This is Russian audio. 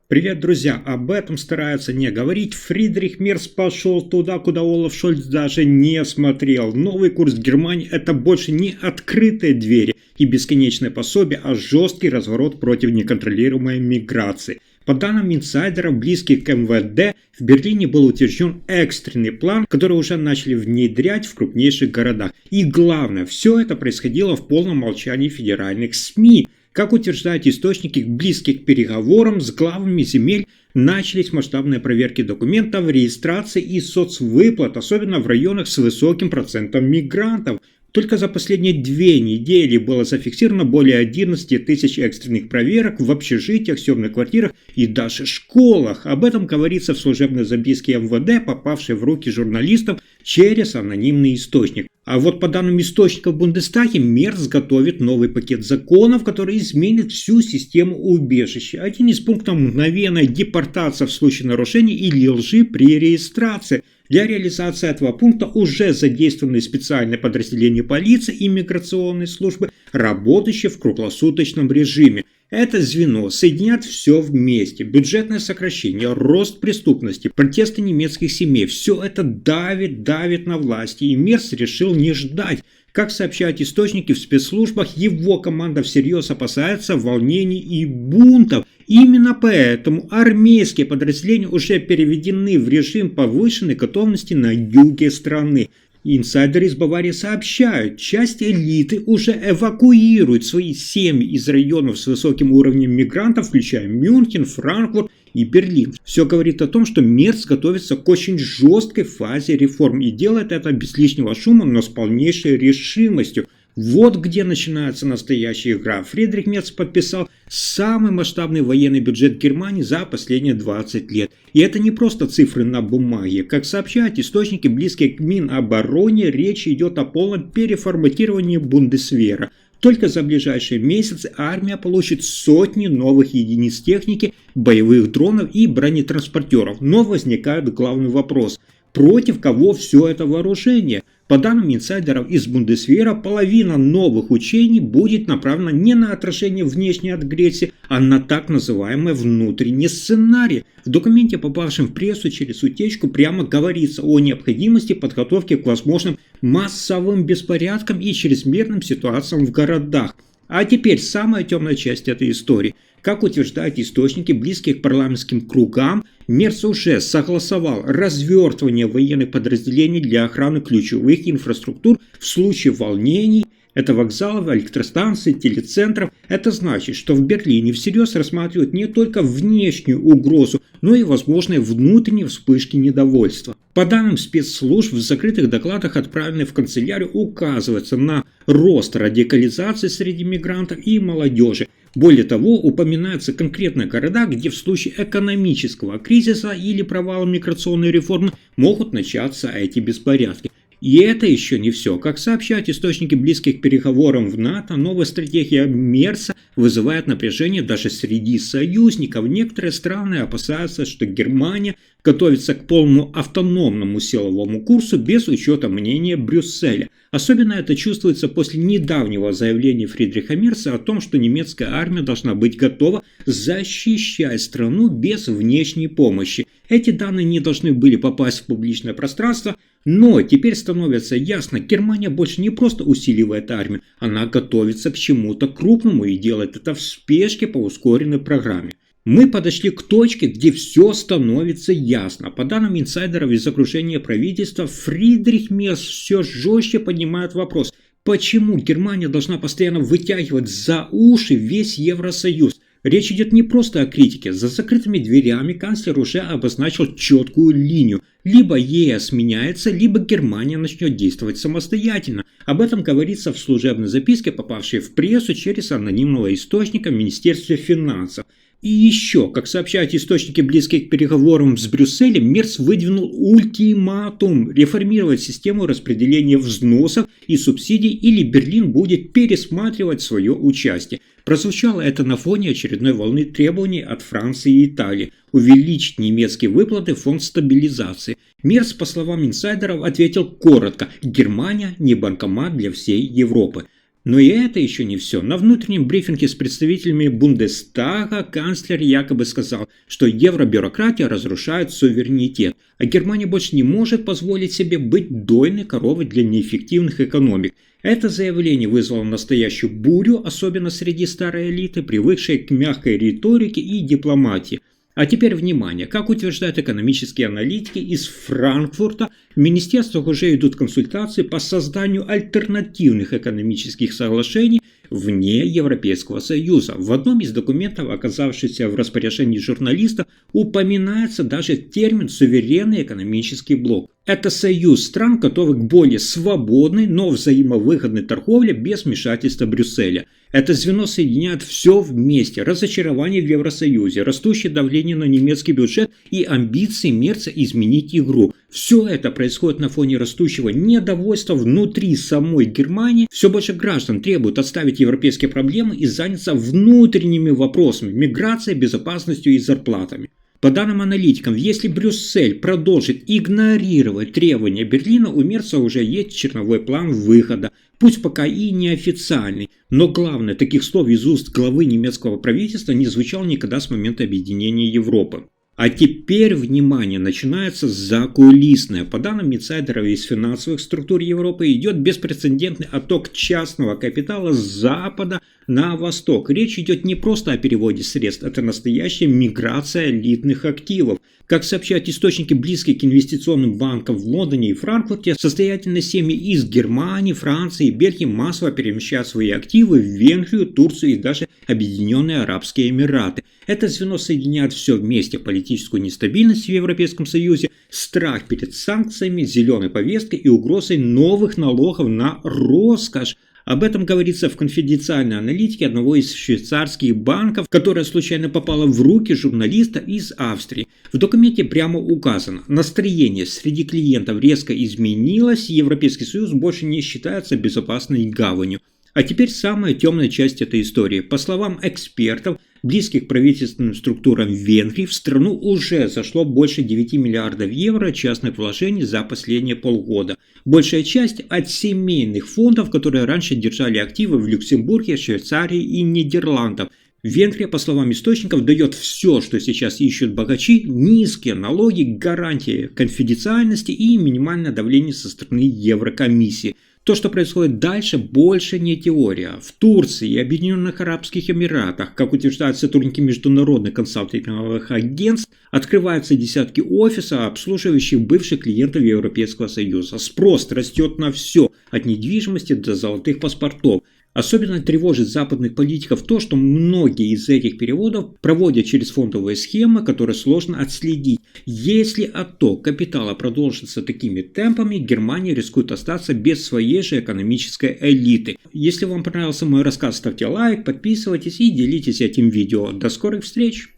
Привет, друзья! Об этом стараются не говорить. Фридрих Мерц пошел туда, куда Олаф Шольц даже не смотрел. Новый курс Германии – это больше не открытые двери и бесконечное пособие, а жесткий разворот против неконтролируемой миграции. По данным инсайдеров, близких к МВД, в Берлине был утвержден экстренный план, который уже начали внедрять в крупнейших городах. И главное, все это происходило в полном молчании федеральных СМИ. Как утверждают источники, близких к переговорам с главами земель, начались масштабные проверки документов, регистрации и соцвыплат, особенно в районах с высоким процентом мигрантов. Только за последние 2 недели было зафиксировано более 11 тысяч экстренных проверок в общежитиях, съемных квартирах и даже школах. Об этом говорится в служебной записке МВД, попавшей в руки журналистов через анонимный источник. А вот по данным источников в Бундестаге, Мерц готовит новый пакет законов, который изменит всю систему убежища. Один из пунктов – мгновенная депортация в случае нарушений или лжи при регистрации. Для реализации этого пункта уже задействованы специальные подразделения полиции и миграционной службы, работающие в круглосуточном режиме. Это звено соединяет все вместе. Бюджетное сокращение, рост преступности, протесты немецких семей – все это давит на власти, и Мерц решил не ждать. Как сообщают источники в спецслужбах, его команда всерьез опасается волнений и бунтов. Именно поэтому армейские подразделения уже переведены в режим повышенной готовности на юге страны. Инсайдеры из Баварии сообщают, часть элиты уже эвакуирует свои семьи из районов с высоким уровнем мигрантов, включая Мюнхен, Франкфурт и Берлин. Все говорит о том, что Мерц готовится к очень жесткой фазе реформ и делает это без лишнего шума, но с полнейшей решимостью. Вот где начинается настоящая игра. Фридрих Мерц подписал самый масштабный военный бюджет Германии за последние 20 лет. И это не просто цифры на бумаге. Как сообщают источники, близкие к Минобороне, речь идет о полном переформатировании Бундесвера. Только за ближайшие месяцы армия получит сотни новых единиц техники, боевых дронов и бронетранспортеров. Но возникает главный вопрос. Против кого все это вооружение? По данным инсайдеров из Бундесвера, половина новых учений будет направлена не на отражение внешней агрессии, а на так называемый внутренний сценарий. В документе, попавшем в прессу через утечку, прямо говорится о необходимости подготовки к возможным массовым беспорядкам и чрезмерным ситуациям в городах. А теперь самая темная часть этой истории. Как утверждают источники, близкие к парламентским кругам, Мерц уже согласовал развертывание военных подразделений для охраны ключевых инфраструктур в случае волнений. Это вокзалов, электростанций, телецентров. Это значит, что в Берлине всерьез рассматривают не только внешнюю угрозу, но и возможные внутренние вспышки недовольства. По данным спецслужб, в закрытых докладах, отправленных в канцелярию, указывается на рост радикализации среди мигрантов и молодежи. Более того, упоминаются конкретные города, где в случае экономического кризиса или провала миграционной реформы могут начаться эти беспорядки. И это еще не все. Как сообщают источники, близких к переговорам в НАТО, новая стратегия Мерца вызывает напряжение даже среди союзников. Некоторые страны опасаются, что Германия готовится к полному автономному силовому курсу без учета мнения Брюсселя. Особенно это чувствуется после недавнего заявления Фридриха Мерца о том, что немецкая армия должна быть готова защищать страну без внешней помощи. Эти данные не должны были попасть в публичное пространство, но теперь становится ясно, Германия больше не просто усиливает армию, она готовится к чему-то крупному и делает это в спешке по ускоренной программе. Мы подошли к точке, где все становится ясно. По данным инсайдеров из окружения правительства, Фридрих Мерц все жестче поднимает вопрос, почему Германия должна постоянно вытягивать за уши весь Евросоюз. Речь идет не просто о критике. За закрытыми дверями канцлер уже обозначил четкую линию. Либо ЕС меняется, либо Германия начнет действовать самостоятельно. Об этом говорится в служебной записке, попавшей в прессу через анонимного источника в Министерстве финансов. И еще, как сообщают источники, близкие к переговорам с Брюсселем, Мерц выдвинул ультиматум реформировать систему распределения взносов и субсидий, или Берлин будет пересматривать свое участие. Прозвучало это на фоне очередной волны требований от Франции и Италии увеличить немецкие выплаты в фонд стабилизации. Мерц, по словам инсайдеров, ответил коротко: Германия не банкомат для всей Европы. Но и это еще не все. На внутреннем брифинге с представителями Бундестага канцлер якобы сказал, что евробюрократия разрушает суверенитет, а Германия больше не может позволить себе быть дойной коровой для неэффективных экономик. Это заявление вызвало настоящую бурю, особенно среди старой элиты, привыкшей к мягкой риторике и дипломатии. А теперь внимание, как утверждают экономические аналитики из Франкфурта, в министерствах уже идут консультации по созданию альтернативных экономических соглашений вне Европейского Союза. В одном из документов, оказавшихся в распоряжении журналистов, упоминается даже термин «суверенный экономический блок». Это союз стран, готовых к более свободной, но взаимовыгодной торговле без вмешательства Брюсселя. Это звено соединяет все вместе: разочарование в Евросоюзе, растущее давление на немецкий бюджет и амбиции Мерца изменить игру. Все это происходит на фоне растущего недовольства внутри самой Германии. Все больше граждан требуют отставить европейские проблемы и заняться внутренними вопросами: миграцией, безопасностью и зарплатами. По данным аналитиков, если Брюссель продолжит игнорировать требования Берлина, у Мерца уже есть черновой план выхода, пусть пока и неофициальный. Но главное, таких слов из уст главы немецкого правительства не звучало никогда с момента объединения Европы. А теперь, внимание, начинается закулисное. По данным инсайдеров из финансовых структур Европы, идет беспрецедентный отток частного капитала с запада на восток. Речь идет не просто о переводе средств, это настоящая миграция элитных активов. Как сообщают источники, близкие к инвестиционным банкам в Лондоне и Франкфурте, состоятельные семьи из Германии, Франции и Бельгии массово перемещают свои активы в Венгрию, Турцию и даже Объединенные Арабские Эмираты. Это звено соединяет все вместе: политическую нестабильность в Европейском Союзе, страх перед санкциями, зеленой повесткой и угрозой новых налогов на роскошь. Об этом говорится в конфиденциальной аналитике одного из швейцарских банков, которая случайно попала в руки журналиста из Австрии. В документе прямо указано: настроение среди клиентов резко изменилось, и Европейский Союз больше не считается безопасной гаванью. А теперь самая темная часть этой истории. По словам экспертов, близких к правительственным структурам Венгрии, в страну уже зашло больше 9 миллиардов евро частных вложений за последние полгода. Большая часть от семейных фондов, которые раньше держали активы в Люксембурге, Швейцарии и Нидерландах. Венгрия, по словам источников, дает все, что сейчас ищут богачи: низкие налоги, гарантии конфиденциальности и минимальное давление со стороны Еврокомиссии. То, что происходит дальше, больше не теория. В Турции и Объединенных Арабских Эмиратах, как утверждают сотрудники международных консалтинговых агентств, открываются десятки офисов, обслуживающих бывших клиентов Европейского Союза. Спрос растет на все, от недвижимости до золотых паспортов. Особенно тревожит западных политиков то, что многие из этих переводов проводят через фондовые схемы, которые сложно отследить. Если отток капитала продолжится такими темпами, Германия рискует остаться без своей же экономической элиты. Если вам понравился мой рассказ, ставьте лайк, подписывайтесь и делитесь этим видео. До скорых встреч!